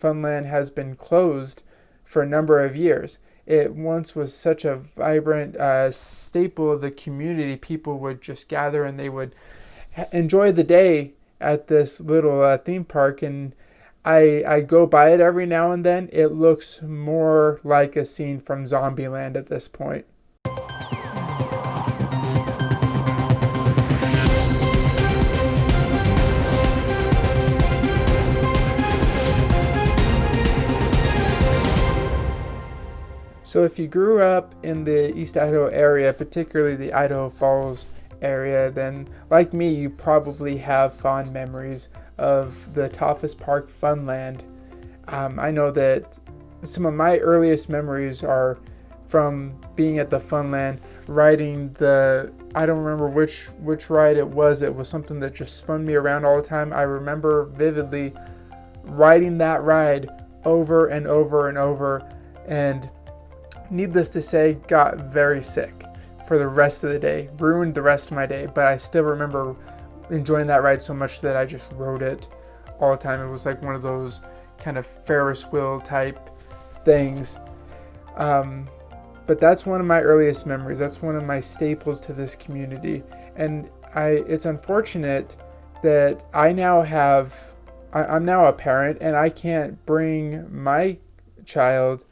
FunLand has been closed for a number of years. It once was such a vibrant staple of the community. People would just gather and they would enjoy the day at this little theme park. And I go by it every now and then. It looks more like a scene from Zombieland at this point. So if you grew up in the East Idaho area, particularly the Idaho Falls area, then like me, you probably have fond memories of the Tautphaus Park FunLand. I know that some of my earliest memories are from being at the FunLand, riding I don't remember which ride it was. It was something that just spun me around all the time. I remember vividly riding that ride over and over and over, and needless to say, got very sick for the rest of the day, ruined the rest of my day, but I still remember enjoying that ride so much that I just rode it all the time. It was like one of those kind of Ferris wheel type things. But that's one of my earliest memories. That's one of my staples to this community. And it's unfortunate that I'm now a parent and I can't bring my child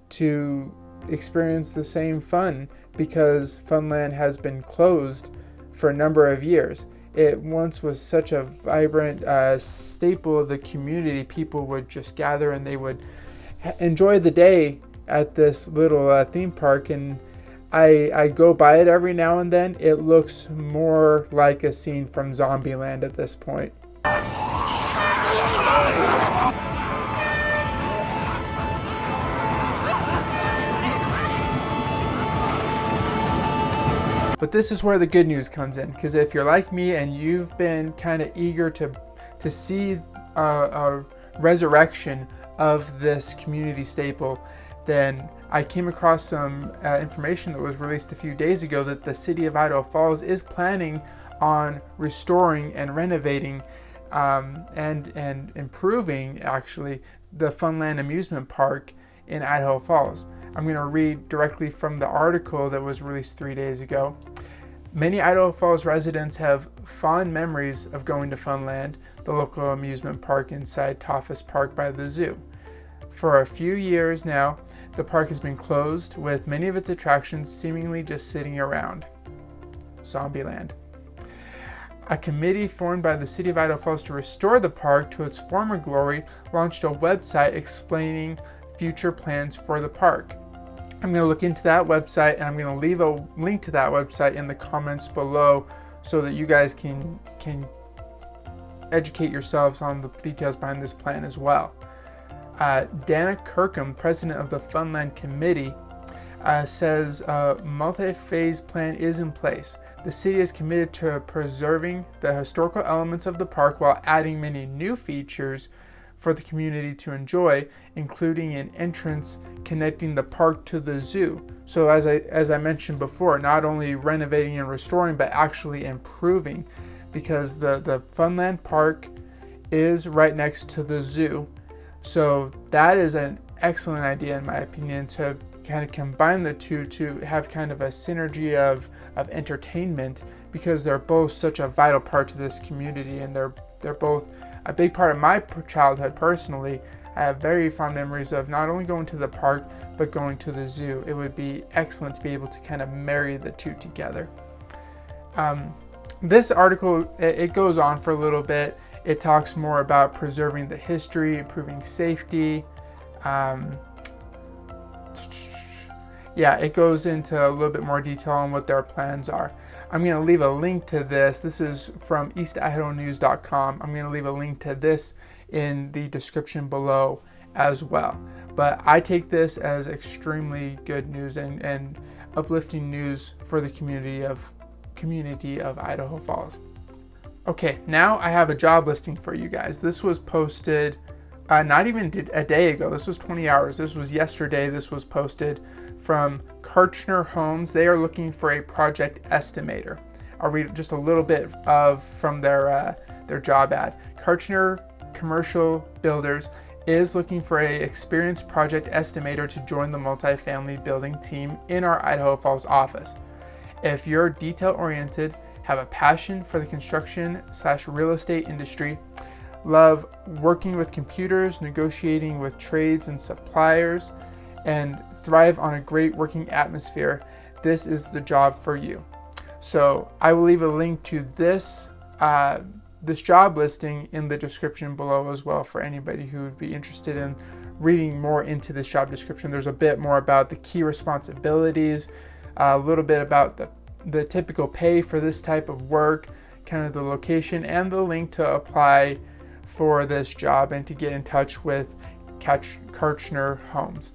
to experience the same fun because FunLand has been closed for a number of years. It once was such a vibrant staple of the community. People would just gather and they would enjoy the day at this little theme park. And I go by it every now and then. It looks more like a scene from Zombieland at this point. But this is where the good news comes in, because if you're like me and you've been kind of eager to see a resurrection of this community staple, then I came across some information that was released a few days ago that the city of Idaho Falls is planning on restoring and renovating and improving actually the FunLand amusement park in Idaho Falls. I'm going to read directly from the article that was released 3 days ago. Many Idaho Falls residents have fond memories of going to FunLand, the local amusement park inside Tautphaus Park by the zoo. For a few years now, the park has been closed, with many of its attractions seemingly just sitting around. Zombieland. A committee formed by the city of Idaho Falls to restore the park to its former glory launched a website explaining future plans for the park. I'm going to look into that website and I'm going to leave a link to that website in the comments below so that you guys can educate yourselves on the details behind this plan as well. Dana Kirkham, president of the FunLand committee, says a multi-phase plan is in place. The city is committed to preserving the historical elements of the park while adding many new features for the community to enjoy, including an entrance connecting the park to the zoo. So as I mentioned before, not only renovating and restoring, but actually improving, because the FunLand park is right next to the zoo. So that is an excellent idea in my opinion, to kind of combine the two to have kind of a synergy of entertainment, because they're both such a vital part to this community, and they're both a big part of my childhood personally. I have very fond memories of not only going to the park, but going to the zoo. It would be excellent to be able to kind of marry the two together. This article, it goes on for a little bit. It talks more about preserving the history, improving safety. It goes into a little bit more detail on what their plans are. I'm going to leave a link to this. This is from eastidahonews.com. I'm going to leave a link to this in the description below as well. But I take this as extremely good news and uplifting news for the community of Idaho Falls. Okay, now I have a job listing for you guys. This was posted not even a day ago. This was 20 hours. This was yesterday. This was posted from Karchner Homes. They are looking for a project estimator. I'll read just a little bit from their job ad. Karchner Commercial Builders is looking for an experienced project estimator to join the multifamily building team in our Idaho Falls office. If you're detail-oriented, have a passion for the construction/real estate industry, love working with computers, negotiating with trades and suppliers, and thrive on a great working atmosphere, this is the job for you. So I will leave a link to this job listing in the description below as well for anybody who would be interested in reading more into this job description. There's a bit more about the key responsibilities, a little bit about the typical pay for this type of work, kind of the location, and the link to apply for this job and to get in touch with Karchner Homes.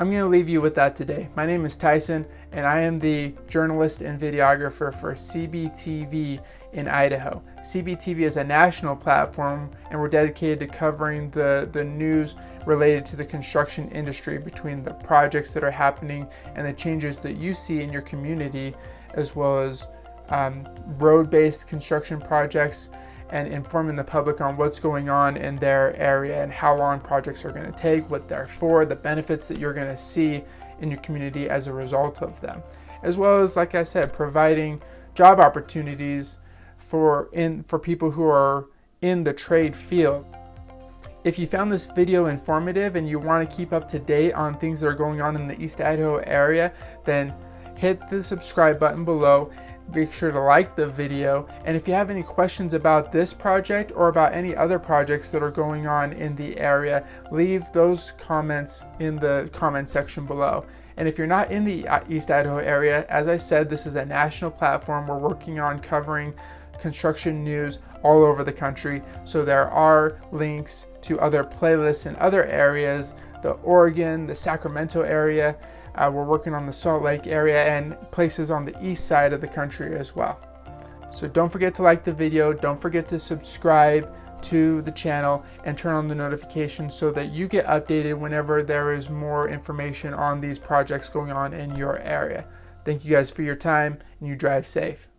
I'm going to leave you with that today. My name is Tyson, and I am the journalist and videographer for CBTV in Idaho. CBTV is a national platform, and we're dedicated to covering the news related to the construction industry, between the projects that are happening and the changes that you see in your community, as well as road-based construction projects, and informing the public on what's going on in their area and how long projects are going to take, what they're for, the benefits that you're going to see in your community as a result of them. As well as, like I said, providing job opportunities for people who are in the trade field. If you found this video informative and you want to keep up to date on things that are going on in the East Idaho area, then hit the subscribe button below. Make sure to like the video, and if you have any questions about this project or about any other projects that are going on in the area, leave those comments in the comment section below. And if you're not in the East Idaho area, as I said, this is a national platform. We're working on covering construction news all over the country, so there are links to other playlists in other areas, the Oregon, the Sacramento area. We're working on the Salt Lake area and places on the east side of the country as well. So don't forget to like the video, don't forget to subscribe to the channel, and turn on the notifications so that you get updated whenever there is more information on these projects going on in your area. Thank you guys for your time, and you drive safe.